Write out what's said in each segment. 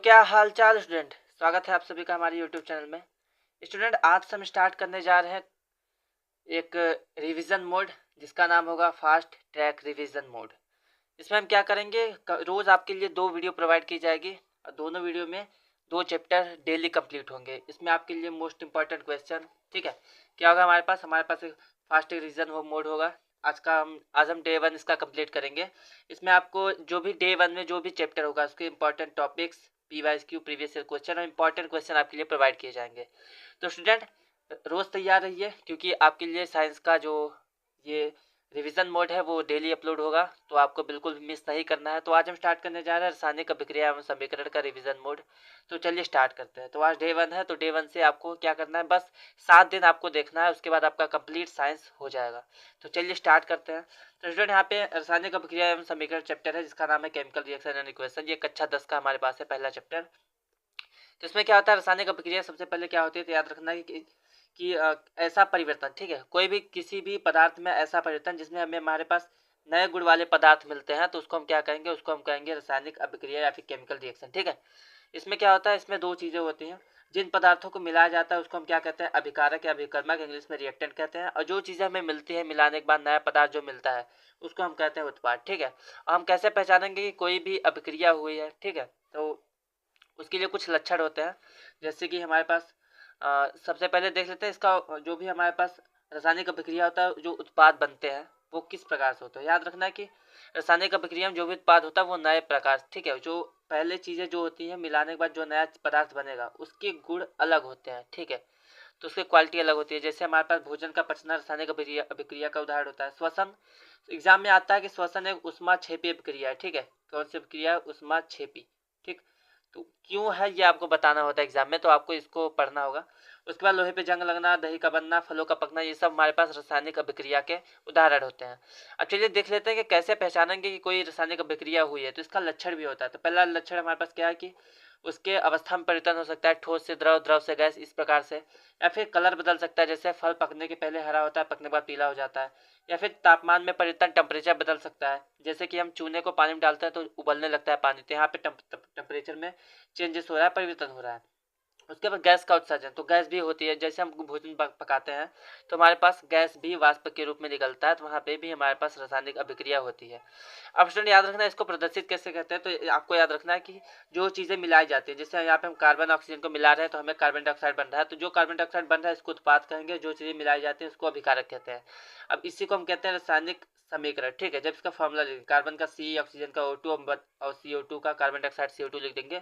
क्या हाल चाल स्टूडेंट, स्वागत है आप सभी का हमारे यूट्यूब चैनल में। स्टूडेंट, आज से हम स्टार्ट करने जा रहे हैं एक रिवीजन मोड जिसका नाम होगा फास्ट ट्रैक रिवीजन मोड। इसमें हम क्या करेंगे, रोज आपके लिए 2 वीडियो प्रोवाइड की जाएगी और दोनों वीडियो में 2 चैप्टर डेली कंप्लीट होंगे। इसमें आपके लिए मोस्ट इंपॉर्टेंट क्वेश्चन, ठीक है, क्या होगा हमारे पास एक फास्ट रिवीजन मोड होगा। आज हम डे 1 इसका कंप्लीट करेंगे। इसमें आपको जो भी डे 1 में जो भी चैप्टर होगा उसके important topics, PYQ previous year question और इंपॉर्टेंट क्वेश्चन आपके लिए प्रोवाइड किए जाएंगे। तो स्टूडेंट, रोज़ तैयार रहिए क्योंकि आपके लिए साइंस का जो ये रिवीजन मोड है वो डेली अपलोड होगा, तो आपको बिल्कुल भी मिस नहीं करना है। तो आज हम स्टार्ट करने जा रहे हैं रासायनिक अभिक्रिया एवं समीकरण का रिवीजन मोड। तो चलिए स्टार्ट करते हैं। तो आज डे 1 है, तो डे 1 से आपको क्या करना है, बस 7 दिन आपको देखना है, उसके बाद आपका कंप्लीट साइंस हो जाएगा। तो चलिए स्टार्ट करते हैं। तो स्टूडेंट, यहाँ पे रासायनिक अभिक्रिया एवं समीकरण चैप्टर है जिसका नाम है केमिकल रिएक्शन एंड इक्वेशन। ये कक्षा 10 का हमारे पास है पहला चैप्टर। तो इसमें क्या होता है, रासायनिक अभिक्रिया सबसे पहले क्या होती है, तो याद रखना है कि ऐसा परिवर्तन, ठीक है, कोई भी किसी भी पदार्थ में ऐसा परिवर्तन जिसमें हमारे पास नए गुण वाले पदार्थ मिलते हैं, तो उसको हम क्या कहेंगे, उसको हम कहेंगे रासायनिक अभिक्रिया या फिर केमिकल रिएक्शन, ठीक है। इसमें क्या होता है, इसमें 2 चीज़ें होती हैं। जिन पदार्थों को मिलाया जाता है उसको हम क्या कहते हैं, अभिकारक या अभिकर्मक, इंग्लिश में रिएक्टेंट कहते हैं। और जो चीज़ें हमें मिलती है मिलाने के बाद नया पदार्थ जो मिलता है उसको हम कहते हैं उत्पाद, ठीक है। और हम कैसे पहचानेंगे कि कोई भी अभिक्रिया हुई है, ठीक है, तो उसके लिए कुछ लक्षण होते हैं। जैसे कि हमारे पास सबसे पहले देख लेते हैं इसका जो भी हमारे पास रासायनिक अभिक्रिया होता है, जो उत्पाद बनते हैं वो किस प्रकार से होते हैं। याद रखना है कि रासायनिक अभिक्रिया में जो भी उत्पाद होता है वो नए प्रकार, ठीक है, जो पहले चीज़ें जो होती हैं मिलाने के बाद जो नया पदार्थ बनेगा उसके गुण अलग होते हैं, ठीक है, तो उसकी क्वालिटी अलग होती है। जैसे हमारे पास भोजन का पचना रासायनिक अभिक्रिया का उदाहरण होता है। श्वसन, एग्जाम में आता है कि श्वसन एक ऊष्माक्षेपी अभिक्रिया है, ठीक है। कौन सी अभिक्रिया है, ऊष्माक्षेपी, ठीक। तो क्यों है ये आपको बताना होता है एग्जाम में, तो आपको इसको पढ़ना होगा। उसके बाद लोहे पे जंग लगना, दही का बनना, फलों का पकना, ये सब हमारे पास रासायनिक अभिक्रिया के उदाहरण होते हैं। अब चलिए देख लेते हैं कि कैसे पहचानेंगे कि कोई रासायनिक अभिक्रिया हुई है। तो इसका लक्षण भी होता है। तो पहला लक्षण हमारे पास क्या है कि उसके अवस्था में परिवर्तन हो सकता है, ठोस से द्रव, द्रव से गैस, इस प्रकार से। या फिर कलर बदल सकता है, जैसे फल पकने के पहले हरा होता है, पकने के बाद पीला हो जाता है। या फिर तापमान में परिवर्तन, टेम्परेचर बदल सकता है, जैसे कि हम चूने को पानी में डालते हैं तो उबलने लगता है पानी, तो यहाँ पे टेम्परेचर में चेंजेस हो रहा है, परिवर्तन हो रहा है। उसके बाद गैस का उत्सर्जन, तो गैस भी होती है, जैसे हम भोजन पकाते हैं तो हमारे पास गैस भी वाष्प के रूप में निकलता है, तो वहाँ पे भी हमारे पास रासायनिक अभिक्रिया होती है। अब स्टूडेंट याद रखना है इसको प्रदर्शित कैसे करते हैं। तो आपको याद रखना है कि जो चीज़ें मिलाई जाती है, जैसे यहाँ पे हम कार्बन ऑक्सीजन को मिला रहे हैं तो हमें कार्बन डाइऑक्साइड बन रहा है, तो जो कार्बन डाइऑक्साइड बन रहा है इसको उत्पाद कहेंगे, जो चीज़ें मिलाई जाती है उसको अभिकारक कहते हैं। अब इसी को हम कहते हैं रासायनिक समीकरण, ठीक है। जब इसका फॉर्मूला लिखेंगे, कार्बन का C, ऑक्सीजन का O2 और CO2 का कार्बन डाइऑक्साइड CO2 लिख देंगे,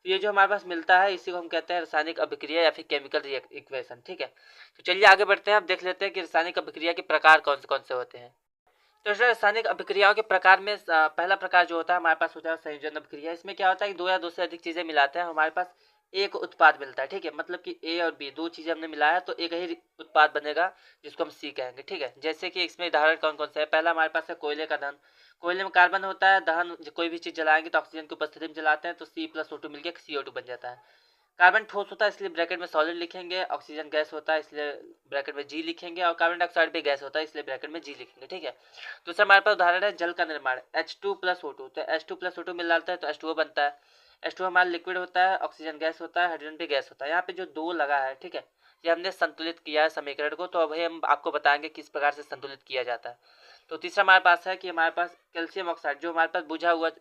तो ये जो हमारे पास मिलता है इसी को हम कहते हैं रासायनिक अभिक्रिया या फिर केमिकल इक्वेशन, ठीक है। तो चलिए आगे बढ़ते हैं। अब देख लेते हैं कि रासायनिक अभिक्रिया के प्रकार कौन से होते हैं। तो रासायनिक अभिक्रियाओं के प्रकार में पहला प्रकार जो होता है हमारे पास होता है संयोजन अभिक्रिया। इसमें क्या होता है कि 2 या 2 से अधिक चीज़ें मिलाते हैं, हमारे पास एक उत्पाद मिलता है, ठीक है। मतलब कि A और B 2 चीज़ें हमने मिलाया तो एक ही उत्पाद बनेगा जिसको हम C कहेंगे, ठीक है। जैसे कि इसमें उदाहरण कौन से है। पहला हमारे पास है कोयले का दहन। कोयले में कार्बन होता है, दहन कोई भी चीज़ जलाएंगे तो ऑक्सीजन की उपस्थिति में जलाते हैं तो C+O2 मिलकर CO2 बन जाता है। कार्बन ठोस होता है इसलिए ब्रैकेट में सॉलिड लिखेंगे, ऑक्सीजन गैस होता है इसलिए ब्रैकेट में G लिखेंगे, और कार्बन डाइऑक्साइड भी गैस होता है इसलिए ब्रैकेट में G लिखेंगे, ठीक है। दूसरा हमारे पास उदाहरण है जल का निर्माण, H2+O2। तो H2+O2 मिल जाता है तो H2O बनता है। H2O हमारा लिक्विड होता है, ऑक्सीजन गैस होता है, हाइड्रोजन भी गैस होता है। यहाँ पे जो 2 लगा है, ठीक है, ये हमने संतुलित किया है समीकरण को, तो अभी हम आपको बताएंगे किस प्रकार से संतुलित किया जाता है। तो तीसरा हमारे पास है कि हमारे पास कैल्शियम ऑक्साइड, जो हमारे पास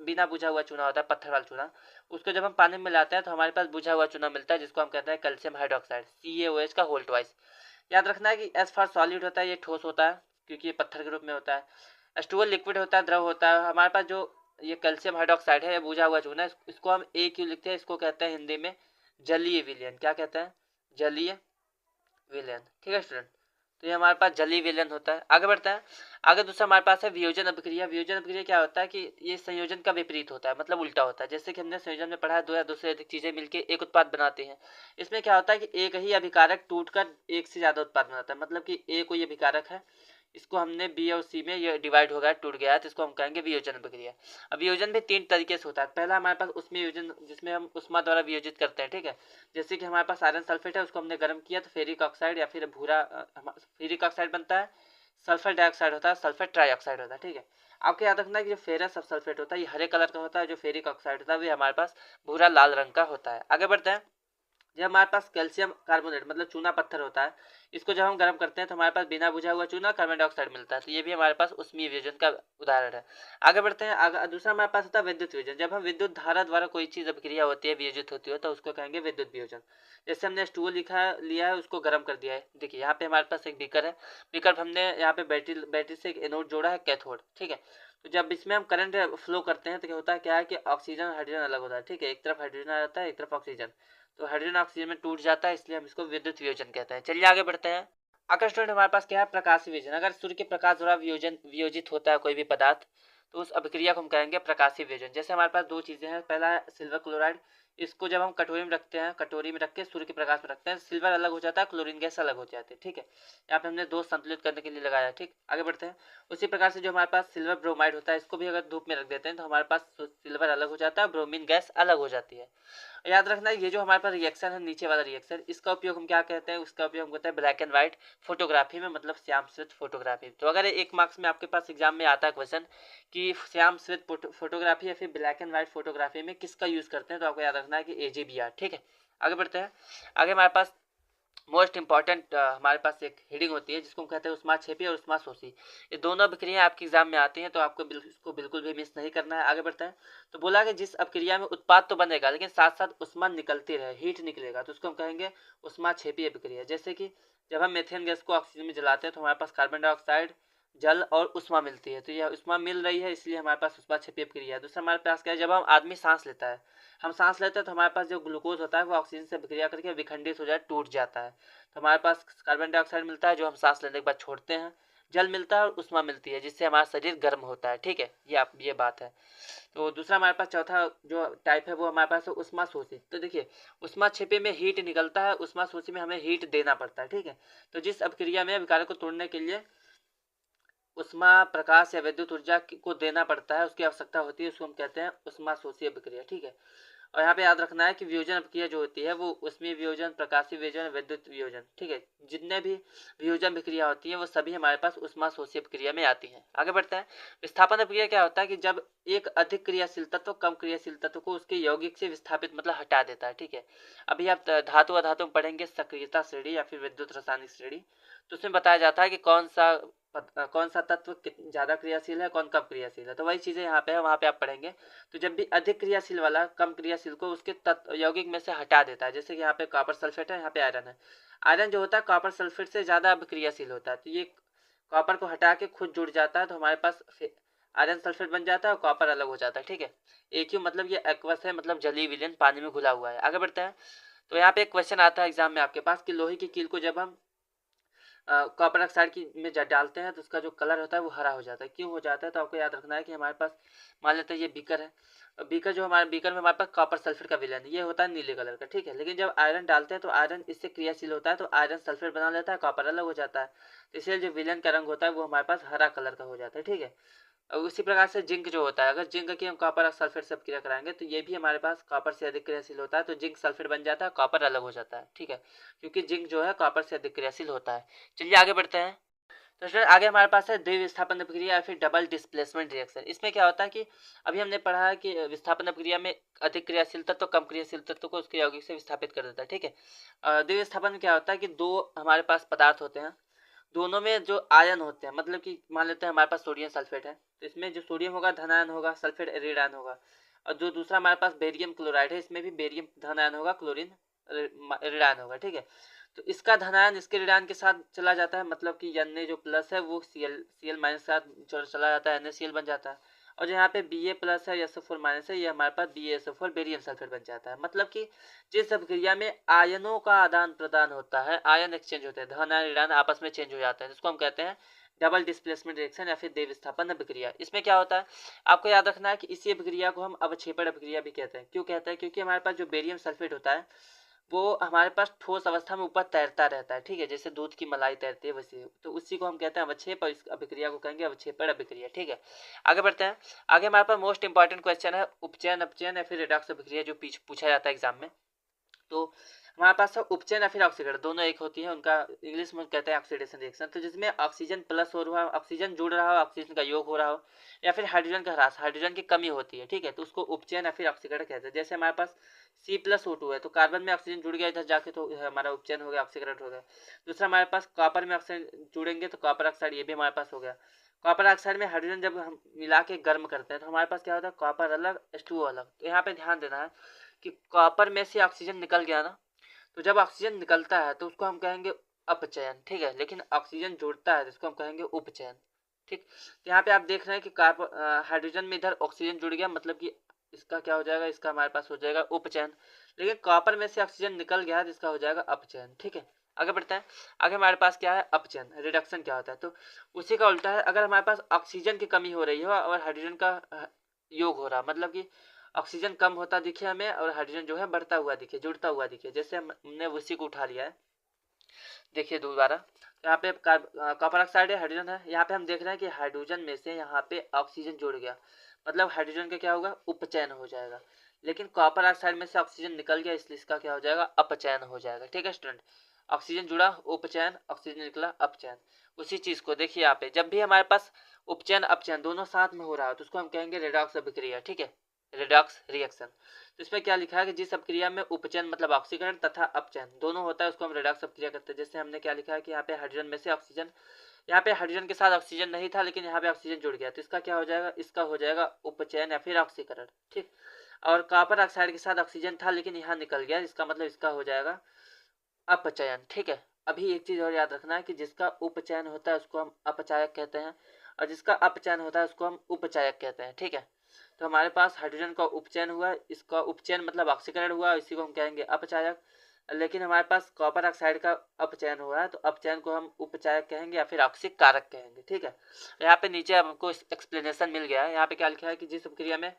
बिना बुझा हुआ चूना होता है, पत्थर वाला चूना, उसको जब हम पानी में मिलाते हैं तो हमारे पास बुझा हुआ चूना मिलता है जिसको हम कहते हैं कैल्शियम हाइड्रोक्साइड, CaOH का होल ट्वाइस। याद रखना है कि S फॉर सॉलिड होता है, ये ठोस होता है क्योंकि ये पत्थर के रूप में होता है। H2O लिक्विड होता है, द्रव होता है। हमारे पास जो ये कैल्शियम हाइड्रोक्साइड है, ये बुझा हुआ चूना है, इसको हम AQ लिखते हैं, इसको कहते हैं हिंदी में जलीय विलयन। क्या कहते हैं, जलीय विलयन, ठीक है स्टूडेंट। तो ये हमारे पास जलीय विलयन होता है। आगे बढ़ते हैं। आगे दूसरा हमारे पास है वियोजन अभिक्रिया। वियोजन अभिक्रिया क्या होता है कि ये संयोजन का विपरीत होता है, मतलब उल्टा होता है। जैसे कि हमने संयोजन में पढ़ा है 2 या 2 से अधिक चीजें मिलकर एक उत्पाद बनाते हैं। इसमें क्या होता है कि एक ही अभिकारक टूटकर एक से ज्यादा उत्पाद बनाता है, मतलब कि A कोई अभिकारक है, इसको हमने B और C में ये डिवाइड हो गया, टूट गया है, तो इसको हम कहेंगे वियोजन अभिक्रिया। अब वियोजन भी 3 तरीके से होता है। पहला हमारे पास उसमें वियोजन जिसमें हम उष्मा द्वारा वियोजित करते हैं, ठीक है। जैसे कि हमारे पास आयरन सल्फेट है, उसको हमने गर्म किया तो फेरिक ऑक्साइड या फिर फेरिक ऑक्साइड बनता है, सल्फर डाइऑक्साइड होता है, सल्फर ट्राइऑक्साइड होता है, ठीक है। आपको याद रखना है कि जो फेरस सब सल्फेट होता है ये हरे कलर का होता है, जो फेरिक ऑक्साइड होता है वो हमारे पास भूरा लाल रंग का होता है। आगे बढ़ते हैं। जब हमारे पास कैल्शियम कार्बोनेट मतलब चूना पत्थर होता है, इसको जब हम गर्म करते हैं तो हमारे पास बिना बुझा हुआ चूना कार्बन डाइऑक्साइड मिलता है, तो ये भी हमारे पास उष्मीय वियोजन का उदाहरण है। आगे बढ़ते हैं। आगे दूसरा हमारे पास होता है विद्युत वियोजन। जब हम विद्युत धारा द्वारा कोई चीज अभिक्रिया होती है, वियोजित होती है, तो उसको कहेंगे विद्युत वियोजन। जैसे हमने स्टूल लिया है, उसको गर्म कर दिया है। देखिए यहाँ पे हमारे पास एक बीकर है, बीकर हमने यहाँ पे बैटरी से एक एनोड जोड़ा है, कैथोड, ठीक है। तो जब इसमें हम करंट फ्लो करते हैं तो क्या होता है, क्या है कि ऑक्सीजन हाइड्रोजन अलग होता है, ठीक है। एक तरफ हाइड्रोजन आ जाता है, एक तरफ ऑक्सीजन, तो हाइड्रोजन ऑक्सीजन में टूट जाता है, इसलिए हम इसको विद्युत वियोजन कहते हैं। चलिए आगे बढ़ते हैं। आगे स्टूडेंट हमारे पास क्या है, प्रकाश वियोजन। अगर सूर्य के प्रकाश द्वारा वियोजित होता है कोई भी पदार्थ, तो उस अभिक्रिया को हम कहेंगे प्रकाशीय वियोजन। जैसे हमारे पास दो चीजें हैं, पहला है सिल्वर क्लोराइड। इसको जब हम कटोरी में रखते हैं, कटोरी में रख के सूर्य के प्रकाश में रखते हैं, सिल्वर अलग हो जाता है, क्लोरीन गैस अलग हो जाती है, ठीक है। यहाँ पे हमने दो संतुलित करने के लिए लगाया, ठीक। आगे बढ़ते हैं। उसी प्रकार से जो हमारे पास सिल्वर ब्रोमाइड होता है, इसको भी अगर धूप में रख देते हैं तो हमारे पास सिल्वर अलग हो जाता है, ब्रोमीन गैस अलग हो जाती है। याद रखना ये जो हमारे पास रिएक्शन है, नीचे वाला रिएक्शन, इसका उपयोग हम क्या कहते हैं, उसका उपयोग हम कहते हैं ब्लैक एंड व्हाइट फोटोग्राफी में, मतलब श्याम श्वेत फोटोग्राफी। तो अगर एक मार्क्स में आपके पास एग्जाम में आता है क्वेश्चन कि श्याम श्वेत फोटोग्राफी या फिर ब्लैक एंड व्हाइट फोटोग्राफी में किसका यूज करते हैं, तो आपको याद रखना है कि AGBR, ठीक है। आगे बढ़ते हैं। आगे हमारे पास मोस्ट इंपॉर्टेंट हमारे पास एक हेडिंग होती है जिसको हम कहते हैं उष्माक्षेपी और उष्माशोषी। ये दोनों अभिक्रियाएं आपके एग्जाम में आती हैं, तो आपको इसको बिल्कुल भी मिस नहीं करना है। आगे बढ़ते हैं। तो बोला कि जिस अभिक्रिया में उत्पाद तो बनेगा लेकिन साथ साथ उष्मा निकलती रहे, हीट निकलेगा, तो उसको हम कहेंगे उष्माक्षेपी अभिक्रिया। जैसे कि जब हम मेथेन गैस को ऑक्सीजन में जलाते हैं तो हमारे पास कार्बन डाइऑक्साइड, जल और उष्मा मिलती है, तो यह उष्मा मिल रही है, इसलिए हमारे पास उष्माक्षेपी अभिक्रिया है। दूसरा हमारे पास क्या है, जब हम आदमी सांस लेता है, हम सांस लेते हैं तो हमारे पास जो ग्लूकोज होता है वो ऑक्सीजन से अभिक्रिया करके विखंडित हो जाए, टूट जाता है, तो हमारे पास कार्बन डाइऑक्साइड मिलता है जो हम सांस लेने के बाद छोड़ते हैं, जल मिलता है और उष्मा मिलती है जिससे हमारा शरीर गर्म होता है, ठीक है। ये बात है। तो दूसरा हमारे पास चौथा जो टाइप है वो हमारे पास है उष्मा शोषी। तो देखिए उष्मा छिपे में हीट निकलता है, उष्मा शोषी में हमें हीट देना पड़ता है, ठीक है। तो जिस अभिक्रिया में अभिकारक को तोड़ने के लिए उष्मा, प्रकाश या विद्युत ऊर्जा को देना पड़ता है, उसकी आवश्यकता होती है, उसको हम कहते हैं उष्मा शोषी अभिक्रिया, ठीक है। और यहाँ पे याद रखना है कि वियोजन अभिक्रिया जो होती है वो उष्मीय वियोजन, प्रकाशीय वियोजन, विद्युत वियोजन, ठीक है। जितने भी वियोजन अभिक्रिया होती है वो सभी हमारे पास उष्मा शोषी अभिक्रिया में आती हैं। आगे बढ़ते हैं। विस्थापन अभिक्रिया क्या होता है कि जब एक अधिक क्रियाशील तत्व कम क्रियाशील तत्व को उसके यौगिक से विस्थापित मतलब हटा देता है, ठीक है। अभी आप धातु अधातु में पढ़ेंगे सक्रियता श्रेणी या फिर विद्युत रासायनिक श्रेणी, तो उसमें बताया जाता है कि कौन सा तत्व ज्यादा क्रियाशील है, कौन कम क्रियाशील है, तो वही चीजें यहाँ पे है, वहाँ पे आप पढ़ेंगे। तो जब भी अधिक क्रियाशील वाला कम क्रियाशील को उसके तत्व यौगिक में से हटा देता है, जैसे कि यहाँ पे कॉपर सल्फेट है, यहाँ पे आयरन है। आयरन जो होता है कॉपर सल्फेट से ज्यादा अभिक्रियाशील होता है, तो ये कॉपर को हटा के खुद जुड़ जाता है, तो हमारे पास आयरन सल्फेट बन जाता है और कॉपर अलग हो जाता है, ठीक है। AQ मतलब ये एक्वस है, मतलब जलीय विलयन, पानी में घुला हुआ है। आगे बढ़ते हैं। तो यहाँ पे एक क्वेश्चन आता है एग्जाम में आपके पास कि लोहे की कील को जब हम कॉपर ऑक्साइड की में डालते हैं तो उसका जो कलर होता है वो हरा हो जाता है, क्यों हो जाता है, तो आपको याद रखना है कि हमारे पास मान लेते हैं ये बीकर है, बीकर जो हमारे बीकर में हमारे पास कॉपर सल्फेट का विलयन ये होता है नीले कलर का, ठीक है। लेकिन जब आयरन डालते हैं तो आयरन इससे क्रियाशील होता है, तो आयरन सल्फेट बना लेता है, कॉपर अलग हो जाता है, तो इसलिए जो विलयन का रंग होता है वो हमारे पास हरा कलर का हो जाता है, ठीक है। और उसी प्रकार से जिंक जो होता है, अगर जिंक की हम कॉपर सल्फेट से क्रिया कराएंगे तो ये भी हमारे पास कॉपर से अधिक क्रियाशील होता है, तो जिंक सल्फेट बन जाता है, कॉपर अलग हो जाता है, ठीक है, क्योंकि जिंक जो है कॉपर से अधिक क्रियाशील होता है। चलिए आगे बढ़ते हैं। तो स्टूडेंट आगे हमारे पास है द्विविस्थापन अभिक्रिया या फिर डबल डिस्प्लेसमेंट रिएक्शन। इसमें क्या होता है कि अभी हमने पढ़ा है कि विस्थापन अभिक्रिया में अधिक क्रियाशील तत्व कम क्रियाशील तत्व को उसके यौगिक से विस्थापित कर देता है, ठीक है। द्विविस्थापन में क्या होता है कि दो हमारे पास पदार्थ होते हैं, दोनों में जो आयन होते हैं, मतलब कि मान लेते हैं हमारे पास सोडियम सल्फेट है, तो इसमें जो सोडियम होगा धन आयन होगा, सल्फेट ऋण आयन होगा। और जो दूसरा हमारे पास बेरियम क्लोराइड है, इसमें भी बेरियम धन आयन होगा, क्लोरीन ऋण आयन होगा, ठीक है। तो इसका धन आयन इसके ऋण आयन के साथ चला जाता है, मतलब कि Na जो प्लस है वो Cl माइनस के साथ चला जाता है, NaCl बन जाता है। और जो यहाँ पे Ba प्लस है, SO4 माइनस है, ये हमारे पास BaSO4 बेरियम सल्फेट बन जाता है। मतलब कि जिस अभिक्रिया में आयनों का आदान प्रदान होता है, आयन एक्सचेंज होते हैं, धन आयन ऋण आयन आपस में चेंज हो जाते हैं, जिसको हम कहते हैं डबल डिस्प्लेसमेंट रिएक्शन या फिर द्विविस्थापन अभिक्रिया। इसमें क्या होता है, आपको याद रखना है कि इसी अभिक्रिया को हम अवक्षेपण अभिक्रिया भी कहते हैं। क्यों कहते हैं, क्योंकि हमारे पास जो बेरियम सल्फेट होता है वो हमारे पास ठोस अवस्था में ऊपर तैरता रहता है, ठीक है, जैसे दूध की मलाई तैरती है वैसे, तो उसी को हम कहते हैं अवक्षेप, और इस अभिक्रिया को कहेंगे अवक्षेपण अभिक्रिया, ठीक है। आगे बढ़ते हैं। आगे हमारे पास मोस्ट इंपॉर्टेंट क्वेश्चन है उपचयन अपचयन या फिर रिडॉक्स अभिक्रिया, जो पूछा जाता है एग्जाम में। तो हमारे पास है उपचयन या फिर ऑक्सीकरण, दोनों एक होती है, उनका इंग्लिश में कहते हैं ऑक्सीडेशन रिएक्शन। तो जिसमें ऑक्सीजन प्लस हो रहा हो, ऑक्सीजन जुड़ रहा हो, ऑक्सीजन का योग हो रहा हो, या फिर हाइड्रोजन का ह्रास, हाइड्रोजन की कमी होती है, ठीक है, तो उसको उपचयन या फिर ऑक्सीकरण कहते हैं। जैसे हमारे पास C+O2 है, तो कार्बन में ऑक्सीजन जुड़ गया इधर जाके, तो हमारा उपचयन हो गया, ऑक्सीकरण हो गया। दूसरा हमारे पास कॉपर में ऑक्सीजन जुड़ेंगे तो कॉपर ऑक्साइड, ये भी हमारे पास हो गया। कॉपर ऑक्साइड में हाइड्रोजन जब हम मिला के गर्म करते हैं तो हमारे पास क्या होता है, कॉपर अलग H2O अलग। तो यहाँ पे ध्यान देना है कि कॉपर में से ऑक्सीजन निकल गया ना, तो जब ऑक्सीजन निकलता है तो उसको हम कहेंगे अपचयन, ठीक है, लेकिन ऑक्सीजन जुड़ता है तो उसको हम कहेंगे उपचयन, ठीक। तो यहाँ पे आप देख रहे हैं कि कार्बन हाइड्रोजन में इधर ऑक्सीजन जुड़ गया, मतलब कि इसका क्या हो जाएगा, इसका हमारे पास हो जाएगा उपचयन। लेकिन कॉपर में से ऑक्सीजन निकल गया है जिसका हो जाएगा अपचयन, ठीक है। आगे बढ़ते हैं। आगे हमारे पास क्या है, अपचयन, रिडक्शन क्या होता है, तो उसी का उल्टा है। अगर हमारे पास ऑक्सीजन की कमी हो रही हो और हाइड्रोजन का योग हो रहा, मतलब कि ऑक्सीजन कम होता दिखे हमें और हाइड्रोजन जो है बढ़ता हुआ दिखे, जुड़ता हुआ दिखे, जैसे हमने उसी को उठा लिया है, देखिए दोबारा। यहाँ पे कॉपर ऑक्साइड है, हाइड्रोजन है, यहाँ पे हम देख रहे हैं कि हाइड्रोजन में से यहाँ पे ऑक्सीजन जुड़ गया, मतलब हाइड्रोजन का क्या होगा, उपचयन हो जाएगा। लेकिन कॉपर ऑक्साइड में से ऑक्सीजन निकल गया, इसलिए इसका क्या हो जाएगा, अपचयन हो जाएगा, ठीक है स्टूडेंट। ऑक्सीजन जुड़ा उपचयन, ऑक्सीजन निकला अपचयन। उसी चीज को देखिए यहाँ पे, जब भी हमारे पास उपचयन अपचयन दोनों साथ में हो रहा है तो उसको हम कहेंगे रेडॉक्स अभिक्रिया, ठीक है, रेडॉक्स रिएक्शन। तो इसमें क्या लिखा है कि जिस अपक्रिया में उपचयन मतलब ऑक्सीकरण तथा अपचयन दोनों होता है उसको हम रेडॉक्स अपक्रिया करते हैं। जैसे हमने क्या लिखा है कि यहाँ पे हाइड्रोजन में से ऑक्सीजन, यहाँ पे हाइड्रोजन के साथ ऑक्सीजन नहीं था लेकिन यहाँ पे ऑक्सीजन जुड़ गया, तो इसका क्या हो जाएगा, इसका हो जाएगा उपचयन या फिर ऑक्सीकरण, ठीक। और कॉपर ऑक्साइड के साथ ऑक्सीजन था लेकिन यहाँ निकल गया, इसका मतलब इसका हो जाएगा अपचयन, ठीक है। अभी एक चीज और याद रखना है कि जिसका उपचयन होता है उसको हम अपचायक कहते हैं और जिसका अपचयन होता है उसको हम उपचायक कहते हैं, ठीक है। तो हमारे पास हाइड्रोजन का उपचयन हुआ, इसका उपचयन मतलब ऑक्सीकरण हुआ, इसी को हम कहेंगे अपचायक। लेकिन हमारे पास कॉपर ऑक्साइड का अपचयन हुआ है तो अपचयन को हम उपचायक कहेंगे या फिर ऑक्सीक कारक कहेंगे, ठीक है। यहाँ पे नीचे हमको एक्सप्लेनेशन मिल गया है, यहाँ पे क्या लिखा है कि जिस प्रक्रिया में,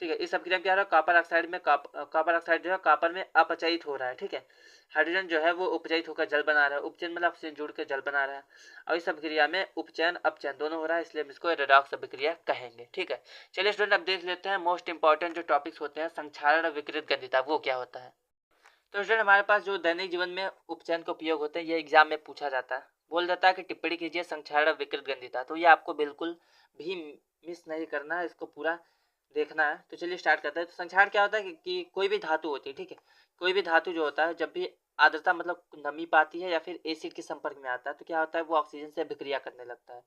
ठीक है, इस प्रक्रिया में क्या हो रहा है, कॉपर ऑक्साइड में कॉपर ऑक्साइड जो है कॉपर में अपचयित हो रहा है, ठीक है। हाइड्रोजन जो है वो उपचयित होकर जल बना रहा है, उपचयन मतलब ऑक्सीजन जुड़ के जल बना रहा है, और इस अभिक्रिया में उपचयन अपचयन दोनों हो रहा है, इसलिए हम इसको रेडॉक्स अभिक्रिया कहेंगे, ठीक है। चलिए स्टूडेंट अब देख लेते हैं मोस्ट इंपॉर्टेंट जो टॉपिक्स होते हैं, संक्षारण और विकृत गंधिता वो क्या होता है। तो स्टूडेंट हमारे पास जो दैनिक जीवन में उपचयन का उपयोग होते हैं ये एग्जाम में पूछा जाता है, बोल जाता है कि टिप्पणी कीजिए संक्षारण और विकृत गंधिता, तो ये आपको बिल्कुल भी मिस नहीं करना है, इसको पूरा देखना है। तो चलिए स्टार्ट करते हैं। तो संक्षारण क्या होता है कि कोई भी धातु होती है, ठीक है, कोई भी धातु जो होता है जब भी आर्द्रता मतलब नमी पाती है या फिर एसिड के संपर्क में आता है तो क्या होता है, वो ऑक्सीजन से अभिक्रिया करने लगता है।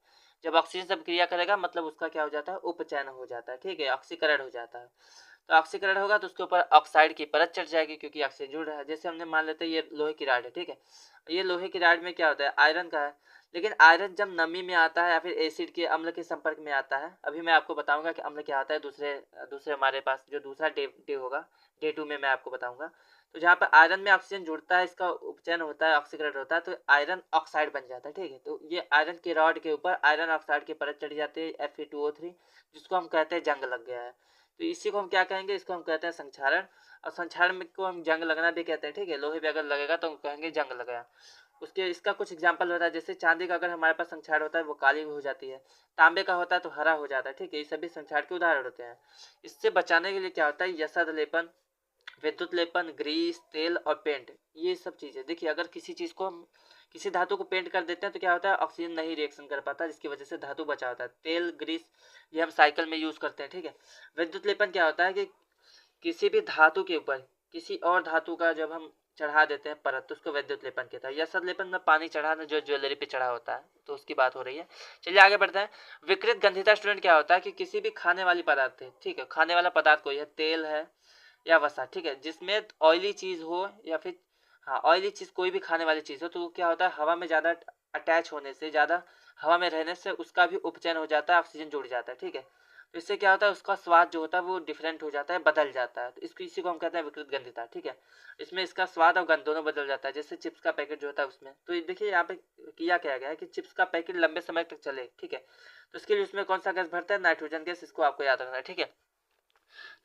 जब ऑक्सीजन से अभिक्रिया करेगा मतलब उसका क्या हो जाता है, उपचयन हो जाता है, ठीक है, ऑक्सीकरण हो जाता है। तो ऑक्सीकरण होगा तो उसके ऊपर ऑक्साइड की परत चढ़ जाएगी क्योंकि ऑक्सीजन जुड़ रहा है। जैसे हमने मान लेते हैं ये लोहे की राड है, ठीक है, ये लोहे की राड में क्या होता है, आयरन का है, लेकिन आयरन जब नमी में आता है या फिर एसिड के अम्ल के संपर्क में आता है, अभी मैं आपको बताऊंगा कि अम्ल क्या आता है, दूसरे दूसरे हमारे पास जो दूसरा डे होगा, डे 2 में मैं आपको बताऊंगा। तो जहाँ पर आयरन में ऑक्सीजन जुड़ता है, इसका उपचयन होता है, ऑक्सीकरण होता है, तो आयरन ऑक्साइड बन जाता है, ठीक है। तो ये आयरन के रॉड के ऊपर आयरन ऑक्साइड की परत चढ़ जाती है Fe2O3, जिसको हम कहते हैं जंग लग गया है। तो इसी को हम क्या कहेंगे, इसको हम कहते हैं संक्षारण, और संक्षारण में को हम जंग लगना भी कहते हैं, ठीक है, लोहे पे अगर लगेगा तो हम कहेंगे जंग लगाया। उसके इसका कुछ एग्जाम्पल होता है, जैसे चांदी का अगर हमारे पास संक्षार होता है वो काली हो जाती है, तांबे का होता है तो हरा हो जाता है, ठीक है, ये सभी संक्षार के उदाहरण होते हैं। इससे बचाने के लिए क्या होता है, यशद लेपन, विद्युत लेपन, ग्रीस, तेल और पेंट, ये सब चीजें। देखिए अगर किसी चीज को हम किसी धातु को पेंट कर देते हैं तो क्या होता है, ऑक्सीजन नहीं रिएक्शन कर पाता, जिसकी वजह से धातु बचा होता है। तेल ग्रीस ये हम साइकिल में यूज करते हैं, ठीक है। विद्युत लेपन क्या होता है कि किसी भी धातु के ऊपर किसी और धातु का जब हम चढ़ा देते हैं परत तो उसको विद्युत लेपन कहता है। यशद लेपन में पानी चढ़ाना जो ज्वेलरी पे चढ़ा होता है, तो उसकी बात हो रही है। चलिए आगे बढ़ते हैं। विकृत गंधिता स्टूडेंट क्या होता है कि किसी भी खाने वाली पदार्थ है, ठीक है, खाने वाला पदार्थ कोई है, तेल है या वसा, ठीक है, जिसमें ऑयली चीज हो या फिर हाँ ऑयली चीज कोई भी खाने वाली चीज हो, तो क्या होता है हवा में ज्यादा अटैच होने से, ज्यादा हवा में रहने से उसका भी उपचयन हो जाता है, ऑक्सीजन जुड़ जाता है, ठीक है। तो इससे क्या होता है, उसका स्वाद जो होता है वो डिफरेंट हो जाता है, बदल जाता है, तो इसको इसी को हम कहते हैं विकृत गंधिता, ठीक है। इसमें इसका स्वाद और गंध दोनों बदल जाता है, जैसे चिप्स का पैकेट जो होता है उसमें। तो ये देखिए यहाँ पे किया क्या गया है कि चिप्स का पैकेट लंबे समय तक चले, ठीक है, तो इसके लिए उसमें कौन सा गैस भरता है, नाइट्रोजन गैस, इसको आपको याद रखना है, ठीक है।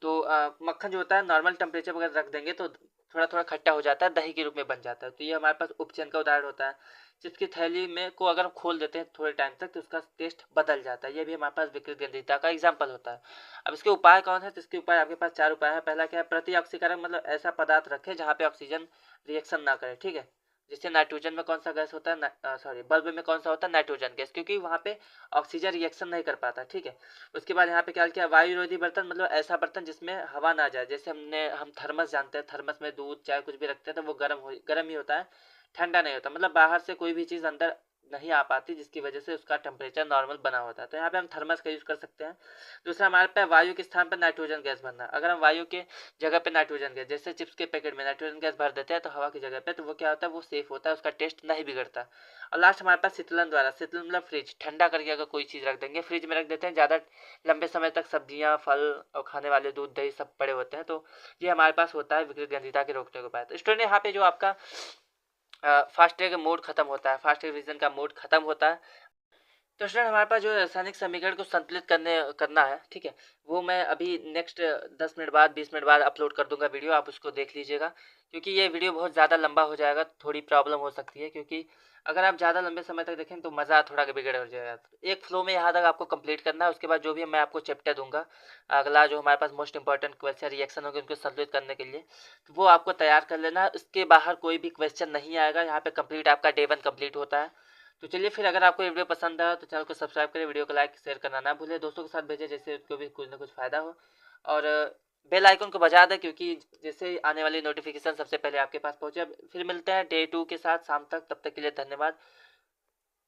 तो मक्खन जो होता है नॉर्मल टेम्परेचर पर अगर रख देंगे तो थोड़ा थोड़ा खट्टा हो जाता है, दही के रूप में बन जाता है। तो ये हमारे पास उपचयन का उदाहरण होता है। चिप्स की थैली में को अगर हम खोल देते हैं थोड़े टाइम तक तो उसका टेस्ट बदल जाता है। ये भी हमारे पास विकृत गंधीयता का एग्जाम्पल होता है। अब इसके उपाय कौन है? तो इसके उपाय आपके पास 4 उपाय है। पहला क्या है? प्रति ऑक्सीकरण, मतलब ऐसा पदार्थ रखें जहाँ पे ऑक्सीजन रिएक्शन ना करे, ठीक है। जैसे नाइट्रोजन में कौन सा गैस होता है, सॉरी बल्ब में कौन सा होता है? नाइट्रोजन गैस, क्योंकि वहाँ पे ऑक्सीजन रिएक्शन नहीं कर पाता, ठीक है। उसके बाद यहाँ पे क्या किया? वायुरोधी बर्तन, मतलब ऐसा बर्तन जिसमें हवा ना जाए। जैसे हम थर्मस जानते हैं, थर्मस में दूध चाय कुछ भी रखते हैं तो वो गर्म ही होता है, ठंडा नहीं होता। मतलब बाहर से कोई भी चीज़ अंदर नहीं आ पाती जिसकी वजह से उसका टेम्परेचर नॉर्मल बना होता है। तो यहाँ पे हम थर्मस का यूज़ कर सकते हैं। दूसरा हमारे पे वायु के स्थान पर नाइट्रोजन गैस भरना। अगर हम वायु के जगह पे नाइट्रोजन गैस, जैसे चिप्स के पैकेट में नाइट्रोजन गैस भर देते हैं तो हवा की जगह पे, तो वो क्या होता है? वो सेफ होता है, उसका टेस्ट नहीं बिगड़ता। और लास्ट हमारे पास शीतलन द्वारा, शीतलन मतलब फ्रिज, ठंडा करके अगर कोई चीज़ रख देंगे, फ्रिज में रख देते हैं ज़्यादा लंबे समय तक, सब्जियां फल और खाने वाले दूध दही सब पड़े होते हैं, तो ये हमारे पास होता है विकृत गंधीयता के रोकने के उपाय। तो स्टूडेंट यहाँ पे जो आपका फास्ट ट्रैक मोड खत्म होता है, फास्ट ट्रैक रिवीजन का मोड खत्म होता है। तो स्टूडेंट हमारे पास जो रासायनिक समीकरण को संतुलित करना है, ठीक है, वो मैं अभी नेक्स्ट 10 मिनट बाद 20 मिनट बाद अपलोड कर दूंगा वीडियो, आप उसको देख लीजिएगा। क्योंकि ये वीडियो बहुत ज़्यादा लंबा हो जाएगा, थोड़ी प्रॉब्लम हो सकती है, क्योंकि अगर आप ज़्यादा लंबे समय तक देखें तो मज़ा थोड़ा बिगड़ हो जाएगा। एक फ्लो में यहाँ तक आपको कंप्लीट करना है। उसके बाद जो भी मैं आपको चैप्टर दूंगा, अगला जो हमारे पास मोस्ट इंपॉर्टेंट क्वेश्चन रिएक्शन होंगे उनको संतुलित करने के लिए, तो वो आपको तैयार कर लेना है। उसके बाहर कोई भी क्वेश्चन नहीं आएगा। यहाँ पे कंप्लीट आपका डे 1 कंप्लीट होता है। तो चलिए फिर, अगर आपको ये वीडियो पसंद आया तो चैनल को सब्सक्राइब करें, वीडियो को लाइक शेयर करना ना भूलें, दोस्तों के साथ भेजें जिससे उसको भी कुछ ना कुछ फ़ायदा हो। और बेल आइकन को बजा दें, क्योंकि जैसे आने वाली नोटिफिकेशन सबसे पहले आपके पास पहुंचे। अब फिर मिलते हैं डे 2 के साथ शाम तक, तब तक के लिए धन्यवाद।